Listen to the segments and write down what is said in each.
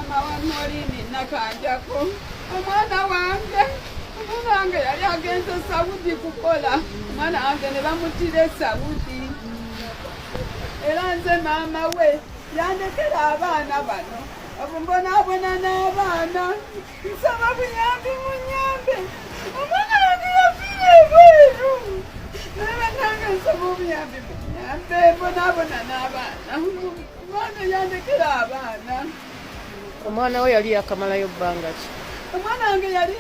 maama wa Morini nakanjako omwana wange yali agenze Saudi kukola omwana wange ne bamutira Saudi era nze maama we yandekera abaana bano obumbonaabona n'abaana nsaba buyambi munyambe omwana wange yafiire ebweru naye nange nsaba obuyambi munyambe mbonaabona n'abaana omwana yandekera abaana. Omwana we yali yakamalayo bbanga ki? Omwana wange yali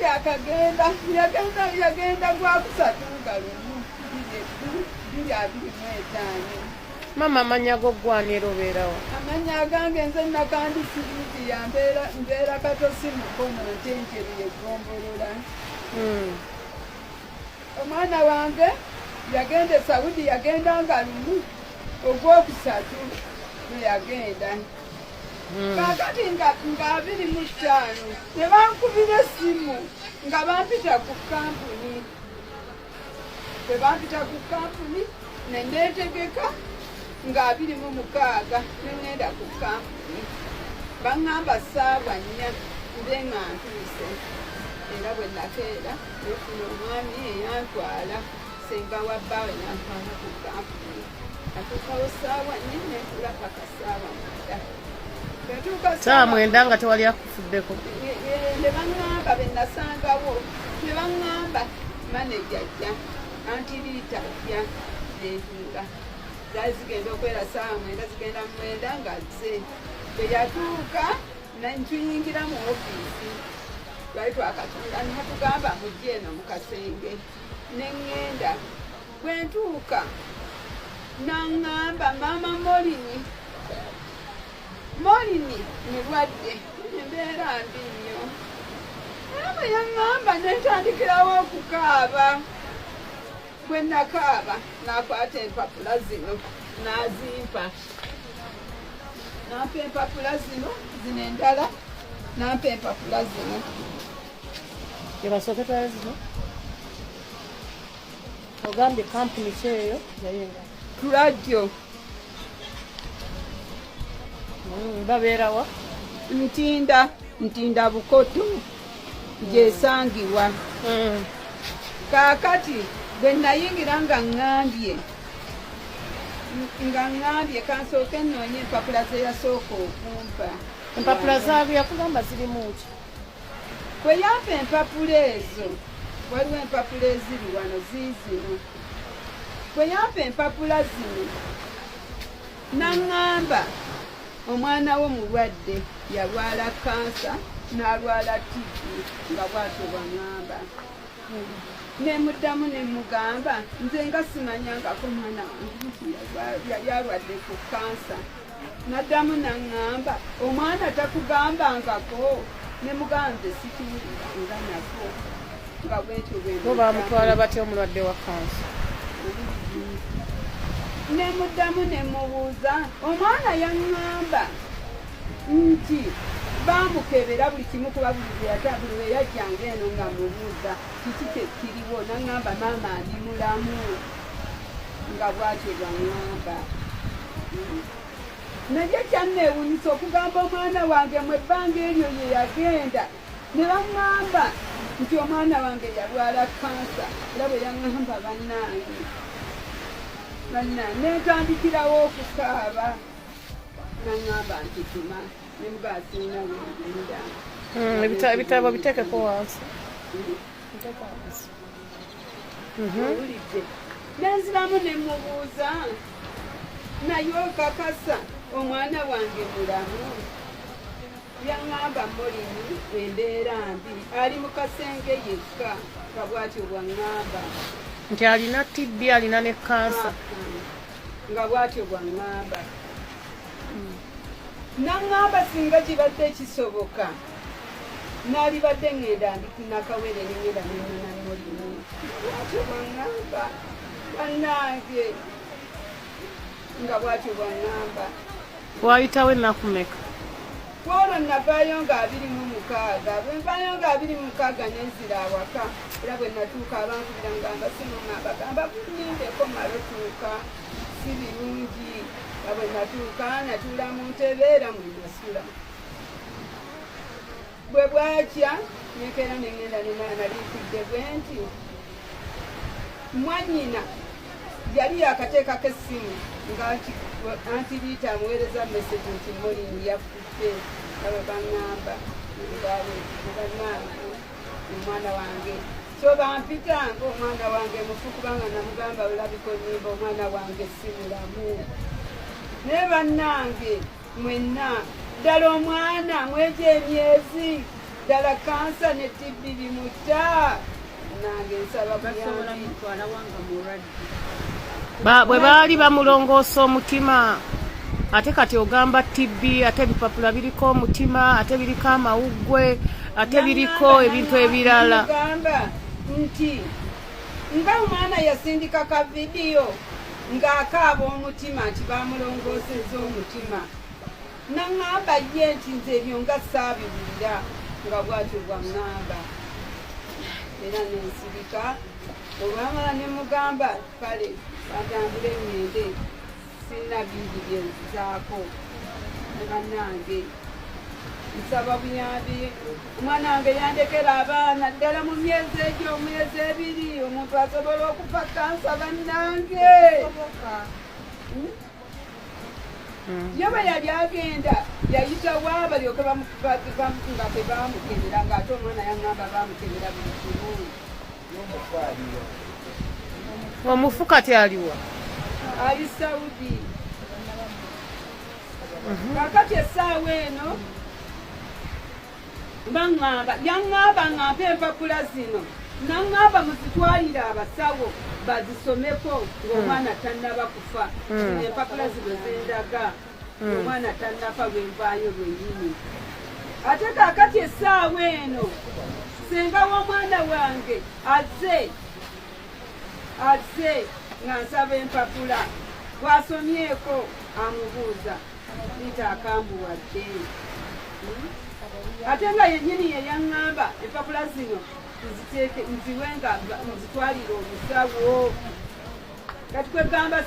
yagenda gwakusatu nga lumu 225. Mama amanya go ggwanira obeerawo? Amanya agange nze nakandisiriti mbeera katosi mukono ntenjeru yegombolola. Omwana wange yagenda e Saudi yagenda nga lumu ogwokusatu we yagenda. Kakati nga 25 ne bankubira essimu nga bampita ku kampuni ne neetegeka nga 26 ne ngenda ku kampuni baŋŋamba ssaawa 4 nze nga ntuuse era bwe nakeera nefuna omwami eyantwala senga wa bbaawe yantwala ku kampuni atuukawo ssaawa 4 nenkula paka ssaawa 9. Saa 9 nga tewali akufuddeko? Ne baŋŋamba be nasangawo ne baŋŋamba maneja ajja antiriita ajja nentuula zaali zigenda okwera saa 9 zigenda mu 9 nga zze bwe yatuuka ntuyingira mu ofiisi twali twakatunda natugamba mujje eno mu kasenge ne ŋŋenda bwe ntuuka naŋŋamba maama Morini mulwadde embeera mbi nnyo era bwe yaŋŋamba ne ntandikirawo okukaaba. Bwe nakaaba nakwata empapula zino nazimpa nampa empapula zino endala nampa empapula zino yebasooke twala zino ogambye kampuni kyeyo yayinga Tulajo. Babeerawa? Ntinda Bukoto gyesangibwa. Kaakati bwe nayingira nga ŋŋambye kansooke nnoonye empapula ze yasooka okumpa. Empapula zaabu yakugamba zirimu ki? Bwe yampa empapula ezo waliwo empapula eziri wano ziizino. Bwe yampa empapula zino naŋŋamba omwana wo mulwadde yalwala kansa n'alwala TB nga bw'atyo bw'aŋŋamba. Nemuddamu nemugamba nze nga simanyangako mwana wange yali alwadde ku kansa. Naddamu naŋŋamba omwana takugambangako. Nemugamba nze sikiwuliranga nako nga bwentyo bo bamutwala batya omulwadde wa kansa? Nemuddamu nemubuuza omwana yaŋŋamba nti bamukebera buli kimu kuba buli bwe yajjanga eno nga mubuuza kiki kyekiriwo naŋŋamba maama ndi mulamu nga bwatyo bwaŋŋamba. Naye kyanneewunyisa okugamba omwana wange mu ebbanga eryo ye yagenda ne baŋŋamba nti omwana wange yalwala kansa era bwe yaŋŋamba bannange netandikirawo okukaaba naŋŋamba nti tuma nemugaasiina wengenda. Ebitabo biteekeko wansi. Owulidde nenziramu nemubuuza naye okakasa omwana wange mulamu? Yaŋŋamba Morini embeera mbi ali mu kasenge yekka nga bwatyo bwaŋŋamba nti alina TB alina ne kansa nga bwatyo bwaŋŋamba. Naŋŋamba singa kibadde kisoboka nalibadde ŋŋenda ndikunakawere nengenda nengana Morini bwatyo bwaŋŋamba bannange nga bwatyo bwaŋŋamba. Wayitawo ennaku mmeka? Olwo navaayo nga 26 bwe nvaayo nga 26 nenzira awaka era bwe natuuka abankubira ngamba simuŋŋamba gamba kunyindeko mala otuuka si birungi nga bwe natuuka natuula mu ntebe era mwe nasula. bwe bwakya nekera nengenda nenaliikidde bwe nti mwanyina yali yakateekako essimu nga antiriita amuweereza message nti Morini yafudde aba baŋŋamba bannange omwana wange so bampita ng'omwana wange mufu kubanga namugamba olabika onyimba omwana wange simulamu naye bannange mwenna ddala omwana mwejo emyezi ddala kansa ne TB bimutta nange nsaba bwe baali bamulongoosa omutima ate kati ogamba TB ate ebipapula biriko omutima ate biriko amawuggwe ate biriko ebintu ebirala gamba nti nga omwana yasindika ka vidiyo ng'akaaba omutima nti bamulongooseza omutima naŋŋamba ye nti nze ebyo nga saabiwulira nga bwatyo bwaŋŋamba era nensirika olwamala ne mugamba kale batambule ngende sirina bingi byenzaako ne bannange nsaba buyambi omwana wange yandekera abaana ddala mu myezi egyo omwezi ebiri omuntu asobola okufa kansa bannange ye bwe yali agenda yayitawo balyoke nga tebamukebera ng'ate omwana yaŋŋamba bamukebera buli kimu omufu kati aliwa ali Saudi kakati essaawa eno baŋŋamba yaŋŋamba ŋŋampe empapula zino naŋŋamba muzitwalire abasawo bazisomeko ng'omwana tannaba kufa empapula zino zendaga omwana tannafa lwenvaayo lwenyini ate kakati essaawa eno senga w'omwana wange azze nga nsaba empapula bw'asomyeko amubuuza nti akambuwadde ate nga yennyini yeyaŋŋamba empapula zino nziwe nga nzitwalire omusawo kati kwegamba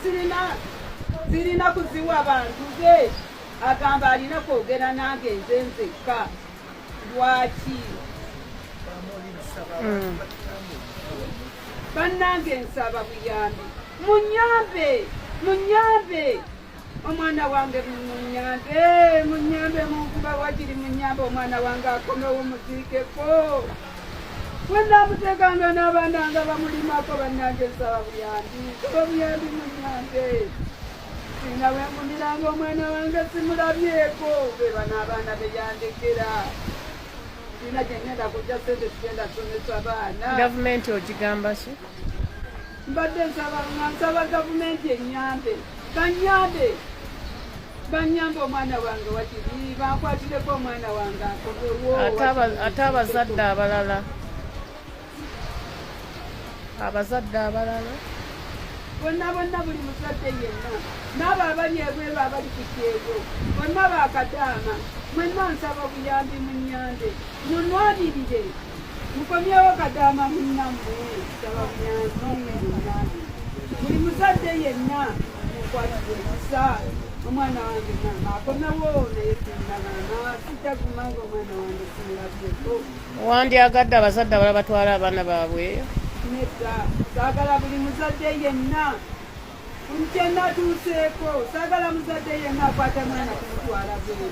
sirina kuziwa bantu be agamba alina kwogera nange nze nzekka lwaki bannange nsaba buyambi munyambe omwana wange munyambe munkuba wakiri munyambe omwana wange akomewo muziikeko wenamutekanga n'abaana nga bamulimako bannange nsaba buyambi munyambe sina wengumiranga omwana wange simulabyeko beba n'abaana beyandekera sina gyengenda kujja sente tugenda tusomesa baana gavumenti ogigamba ki mbadde nsaba gavumenti enyambe banyambe omwana wange wakiri bankwatireko omwana wange akomewo ate abazadde abalala bonna buli muzadde yenna n'abo abali ebweru abali ku kyego bonna bakadaama mwenna nsaba buyambi munyambe munwanirire mukomyewo kadaama munnammwe nsaba buyambi buli muzadde yenna mukwatire kusa omwana wange nama akomewo naye sinagana sijagumanga omwana wange simulabyeko wandyagadde abazadde abalala batwala abaana baabwe nedda saagala buli muzadde yenna kyenatuuseeko saagala muzadde yenna akwata mwana kumutwala bweru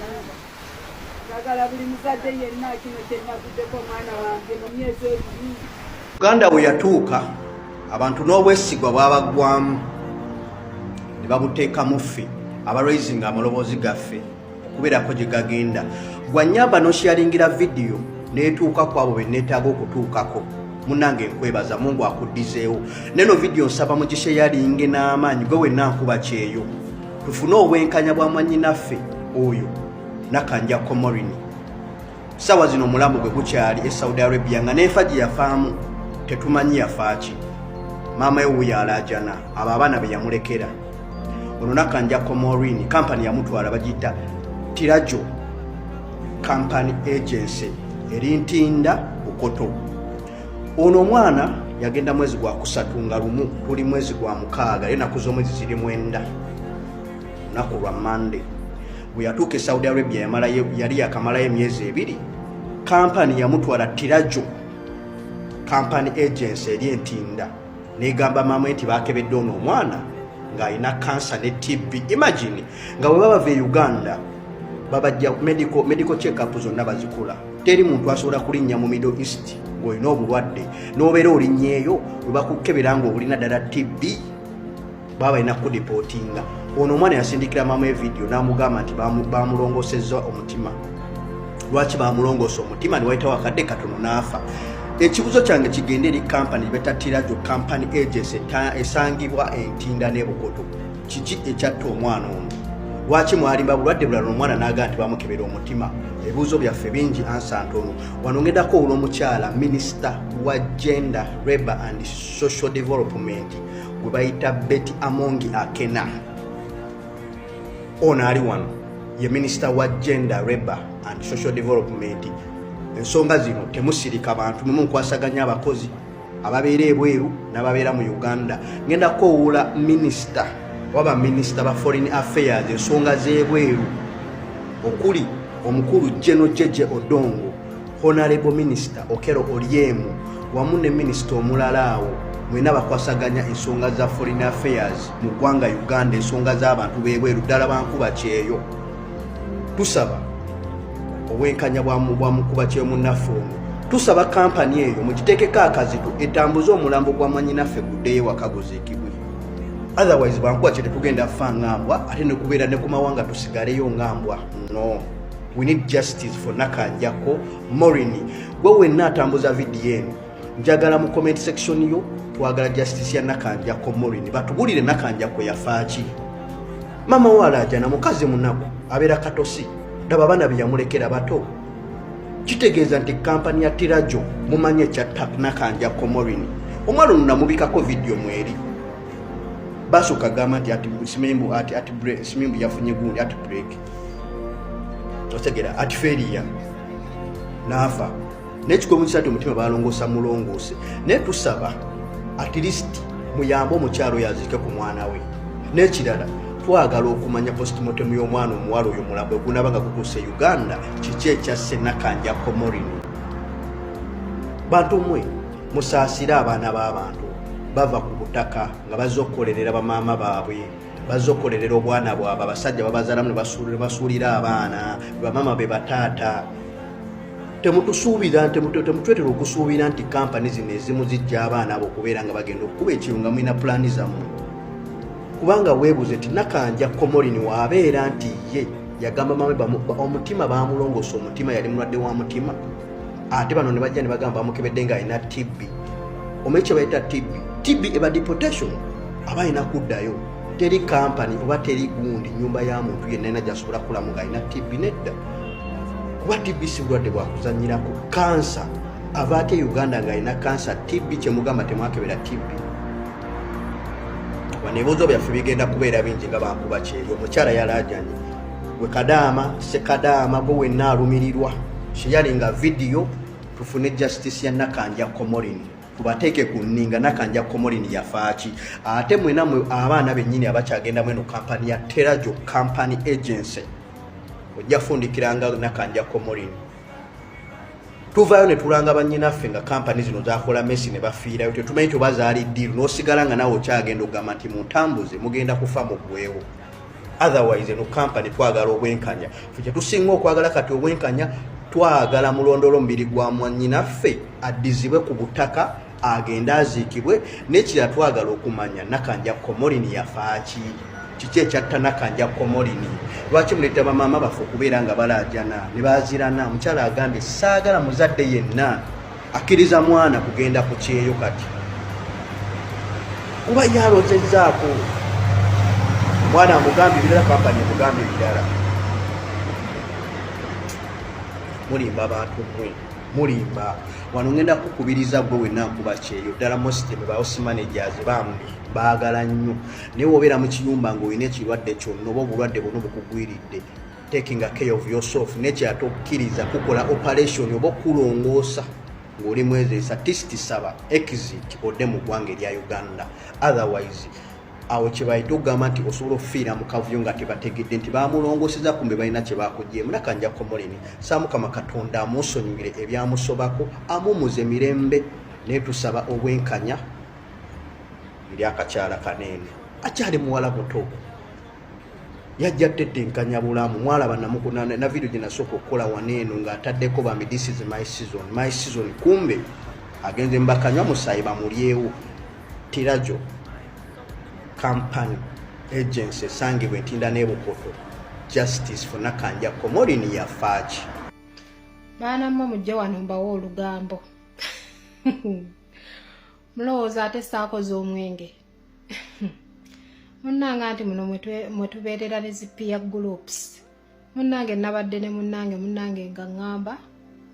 saagala buli muzadde yenna kino kyenaguddeko omwana wange mu myezi ebiri Uganda bwe yatuuka abantu n'obwesigwa bwabaggwamu ne babuteekamu ffe abalwaizinga amaloboozi gaffe okubeerako gye gagenda gwannyamba n'okyalingira vidiyo neetuuka ku abo be neetaaga okutuukako munange nkwebaza Mungu akuddizeewo neno vidiyo nsaba mugisheyalinge n'amaanyi gwe wenna nkuba kyeyo tufune obwenkanya bwa mwannyinaffe oyo Nakanjako Morini sawa zino omulambo gwe gukyali e Saudi Arabia nga neefa gye yafaamu tetumanyi yafaaki maama we yalajana abo abaana be yamulekera ono Nakanjako Morini kampani yamutwala bagiyita Tirajo Company Agency erintinda Bukoto ono omwana yagenda mwezi gwa kusatu nga lumu tuli mwezi gwa mukaaga enaku z'omwezi ziri 9 lunaku lwa Monday bwe yatuuka e Saudi Arabia yali yakamalayo emyezi 2 kampani yamutwala Tirajo company agency eri Ntinda negamba mama nti bakebedde ono omwana ng'alina cancer ne TB. Imagine nga bwe baba ve Uganda babajja medical check-up zonna bazikola. Teri muntu asobola kulinnya mu Middle East ng'olina obulwadde n'obeera olinnyeeyo bwe bakukebera ng'olina ddala TB baba balina kudipotinga. Ono omwana yasindikira mama evidiyo n'amugamba nti bamulongosezza omutima. Lwaki bamulongosa omutima ne wayitawo akadde katono n'afa? Ekibuzo kyange kigende eri kampani beta Tirajo company agency esangibwa Ntinda ne Bukoto. Kiki ekyatta omwana ono? Lwaki mwalimba bulwadde bulala omwana n'aga nti bamukebera omutima? Ebibuzo byaffe bingi ansa ntono. Wanongedako olw'omukyala Minister wa Gender, Labour and Social Development gwe bayita Betty Amongi Akena. Ono ali wano ye Minister wa Gender, Labour and Social Development. Ensonga zino temusirika bantu mumunkwasaganya abakozi ababeera ebweru n'ababeera mu Uganda. Ngenda kowula minister waba minister ba foreign affairs ensonga z'ebweru okuli omukulu General Jeje Odongo, Honorable Minister Okero Oryemu wamu ne minister omulala awo mwena bakwasaganya ensonga za foreign affairs mu ggwanga Uganda, ensonga z'abantu b'ebweru ddala bankuba kyeyo. Tusaba obwenkanya bwa mukuba kyeyo munnaffe ono. Tusaba kampani eyo mugiteekeko akazito etambuze omulambo gwa mwannyinaffe guddeyo wakaguziikibwe. Otherwise bankuba kye tetugenda fa ngambwa ate ne kubeera ne ku mawanga tusigaleyo ngambwa. No. We need justice for Nakanjako Morini. Gwe wenna atambuza vidiyo eno njagala mu comment section yo twagala justice ya Nakanjako Morini. Batubulire Nakanjako yafaaki. Mama walaja na mukazi munaku abeera katosi daba bana byamulekera bato. Kitegeeza nti kampani ya Tirajo mumanye kyatta Nakanjako Morini. Omwana ono namubikako vidiyo mweri. Basooka gamba nti simimbu yafunye gundi ati break. Otegera ati failure nafa n'ekikomo kisatu omutima balongosa mulongoose. Naye tusaba at least muyambe omukyalo yazike ku mwana we. N'ekirala twagala okumanya postmortem y'omwana omuwala oyo mulambo gunaba nga gutuuse Uganda kiki ekyasse Nakanjako Morini. Bantu mmwe musaasire abaana b'abantu bava ku butaka nga bazze okukolerera bamaama baabwe, bazze okukolerera obwana bwabwe, abasajja babazaalamu ne basuulira abaana, bamaama be bataata. Temutwetera okusuubira nti kampani zino ezimu zijja abaana abo okubeera nga bagenda okukuba ekiro nga mulina pulaani zammwe. Kubanga weebuze nti Nakanjako Morini waabeera nti ye yagamba maama omutima baamulongosa omutima, yali mulwadde wa mutima. Ate bano ne bajja ne bagamba bamukebedde ng'alina TB. Omanyi kye bayita TB eba deportation aba alina kuddayo. Teri kampani oba teri gundi nyumba ya muntu yenna ena gy'asobola kulamu ng'alina TB nedda. Kuba TB si bulwadde bwakuzannyirako. Kansa ava ate Uganda ng'alina kansa. TB kye mugamba temwakebera TB. Ebibuuzo byaffe bigenda kubeera bingi nga bankuba kyeri. Omukyala yalaajanye gwe Kadaama Sekadaama gwe wenna alumirirwa sheyalinga vidiyo tufune justice ya Nakanjako Morini. Tubateeke ku nninga Nakanjako Morini yafaaki. Ate mwena mwe abaana bennyini abakyagenda mweno kampani ya Tirajo company agency ojja fundikiranga Nakanjako Morini. Tuvaayo ne tulanga bannyinaffe nga kampani zino zakola mesi ne bafiirayo. Tetumanyi tobazaali ddiiru n'osigala nga nawe okyagenda ogamba nti muntambuze mugenda kufa muggwewo. Otherwise no kampani twagala obwenkanya. Ffe kye tusinga okwagala kati obwenkanya twagala mulondolo mbiri gwa mwannyinaffe addizibwe ku butaka agenda aziikibwe. N'ekira twagala okumanya Nakanjako Morini yafaaki. Kiki ekyatta Nakanjako Morini? Lwaki muleeta bamaama baffe okubeera nga balaajana ne baazirana? Omukyala agambye saagala muzadde yenna akkiriza mwana kugenda ku kyeyo kati kuba yalozezzaako. Mwana amugambye birala, kampani amugambye birala. Mulimba abantu mmwe, mulimba. Wano ngenda kukubiriza gwe wenna nkuba kyeyo ddala mositeme bahouse managers bambi baagala nnyo. Naye wobeera mu kiyumba ng'olina ekirwadde kyonna oba obulwadde buno bukugwiridde, taking care of yourself, nekyate okukkiriza kukola operation oba okulongoosa ng'oli mwezesa tisiti saba exit odde mu ggwanga erya Uganda. Otherwise awo kyebayita okugamba nti osobola okufiira mu kavuyo nga tebategedde nti bamulongoseza kumbe balina kye bakugyemu. Nakanja Komolini Saamukama Katonda amusonyiwire ebyamusobako, amumuze mirembe, naye tusaba obwenkanya eri akakyala kanene. Akyali muwala muto, yajja tetenkanya bulamu. Mwalaba namukunana na video gye nasooka okukola waneeno ng'ataddeko bambi this is my season. Kumbe agenze mbakanywa musaayi bamulyewo. Tirajo Company Agency esangibwa Ntinda ne Bukoto. Justice for Nakanja Komolini yafaaji. Baana mwe mujje wano mbawo olugambo. Mulowooza ate saakoze omwenge. Munnange anti muno mwe tubeerera ne zipiya groups. Munnange nabadde ne munnange nga ngamba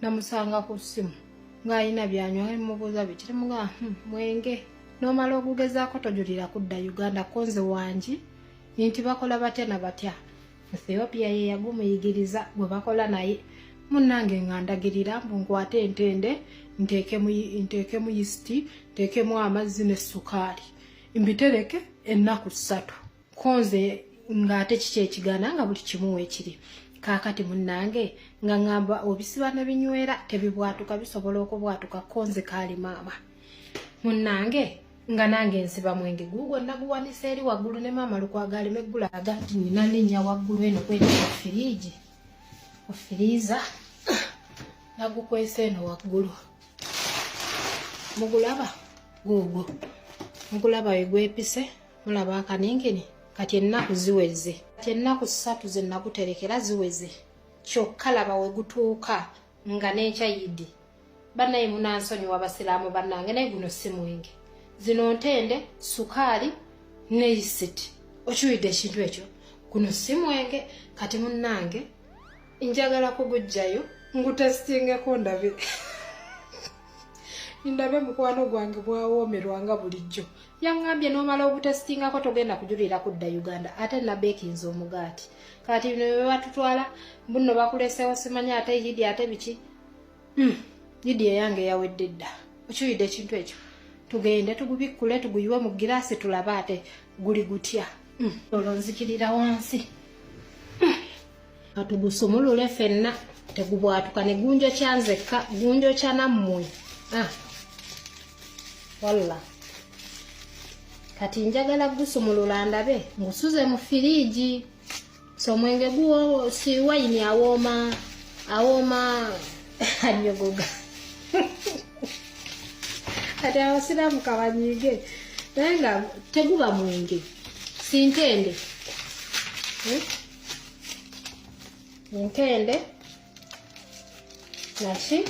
namusanga ku ssimu ng'alina byanywa mubuuza biki muga mwenge n'omala okugezaako tojulira kudda Uganda konze wangi nti bakola batya na batya. Ethiopia ye yagumuyigiriza bwe bakola naye. Munnange ngandagirira mbu nkwate entende nteeke mu yisti nteekemu amazzi ne sukaali mbitereke ennaku 3 konze ng'ate kiki ekigana nga buli kimu ekiri. Kaakati munnange nga ngamba obisiba ne binywera tebibwatuka bisobola okubwatuka konze kaali maama. Munnange nga nange nsiba mwenge gugwo naguwanisa eri waggulu ne maama lukwagali meggula agati nina linnya waggulu eno kweri firiji ofiriza nagukwese eno waggulu. Mugulaba gugwo mugulaba wegwepise mulaba akaningini kati ennaku ziweze. Kati ennaku 3 ze naguterekera ziweze. Kyokka laba wegutuuka nga n'ekyayidi. Bannaye munansonyi w'abasiraamu bannange naye guno si mwenge. Zino ntende, sukaali ne yisiti. Okiwulidde ekintu ekyo? Guno si mwenge. Kati munnange njagala kugujjayo ngutesitingeko ndabe. Ndabe mukwano gwange bwawoomerwanga bulijjo. Yangambye n'omala obutesitingako togenda kujulira kudda Uganda. Ate nabeekinze omugaati. Kati bino bwe batutwala mbuno bakuleseewo simanyi ate yidi ate biki. Yidi eyange yawedde dda. Okiwulidde ekintu ekyo? Tugende tugubikkule tuguyiwe mu giraasi tulabe ate guli gutya. Olwo nzikirira wansi. Katugusumulule ffenna tegubwatuka ne gunjo kyanzekka gunjo kya nammwe. Walla. Kati njagala gusumulula ndabe ngusuze mu firiji. So mwenge guwo si wayini awooma anyogoga. Kati abasiraamu kabanyige naye nga teguba mwenge si ntende. Ntende naki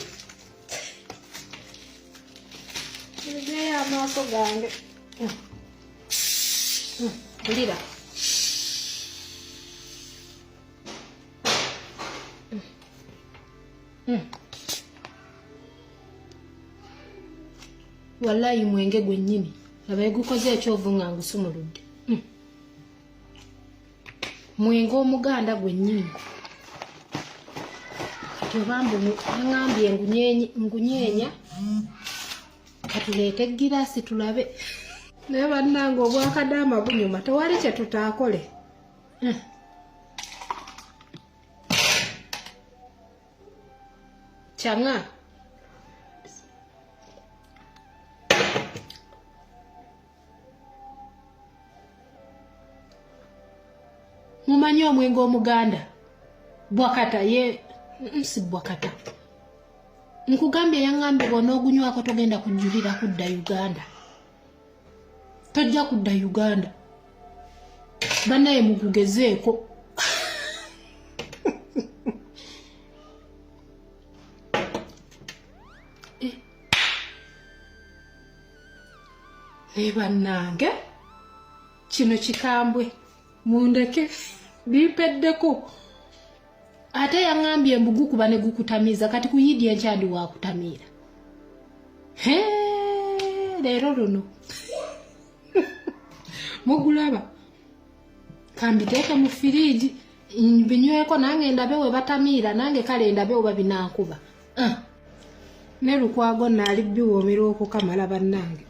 ngeyo amaaso gange. Lira wallahi mwenge gwennyini laba gukoze ekyovu nga ngusumuludde. Mwenge omuganda gwennyini kati obambu angambye ngunyenya katuleete giraasi tulabe. Naye bannange obwakadaama bunyuma tewali kye tutaakole. Kyanga mumanyi omwenge omuganda bwakata ye si bwakata. Nkugambye yangambye bw'onoogunywako togenda kujulira kudda Uganda. Tojja kudda Uganda. Bannaye mugugezeeko. Bannange kino kikambwe mundeke bimpeddeko. Ate yangambye mbugukuba ne gukutamiza kati kuyidya enkyandi wakutamiira. Leero luno mugulaba kambiteeke mu firiji binyweko nange ndabe we batamiira nange kale ndabe oba binankuba. Ne lukwago naali biwoomera okukamala bannange.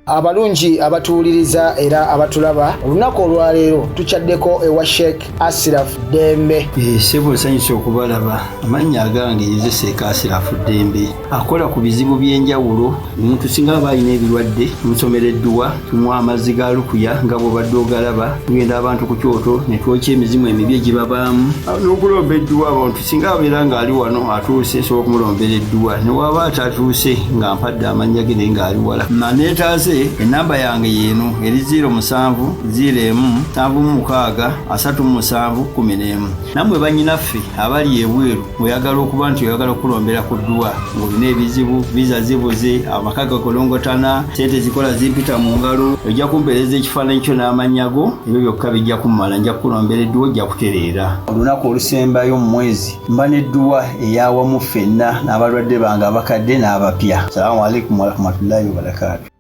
Abalungi abatuwuliriza era abatulaba olunaku olwaleero tukyaddeko ewa Sheikh Ashraf Dembe. Sebo nsanyusa okubalaba. Amannya agange Yeze Sheikh Ashraf Dembe akola ku bizibu by'enjawulo. Omuntu singa aba alina ebirwadde tumusomereddwa, tumuwa amazzi ga lukuya nga bw'obadde ogalaba, tugenda abantu ku kyoto ne twokya emizimu emibi egibabaamu n'okulomba edduwa. Abantu singa abeera ng'ali wano atuuse sobola okumulombera edduwa, ne waba atatuuse nga mpadde amannya ge naye ng'ali wala. Neetaase enamba yange yeeno eri 0707363711. Nammwe bannyinaffe abali ebweru oyagala okuba nti oyagala okulombera ku dduwa ng'olina ebizibu, viza zibuze, amaka gakolongotana, sente zikola zimpita mu ngalo, ojja kumpeereza ekifaananyi kyo n'amannya go, ebyo byokka bijja kummala. Nja kukulombera edduwa, ojja kutereera. Olunaku olusembayo mu mwezi mba n'edduwa eyawamu ffenna n'abalwadde bange abakadde n'abapya. Salaamu alaikum warahmatullahi wabarakatuh.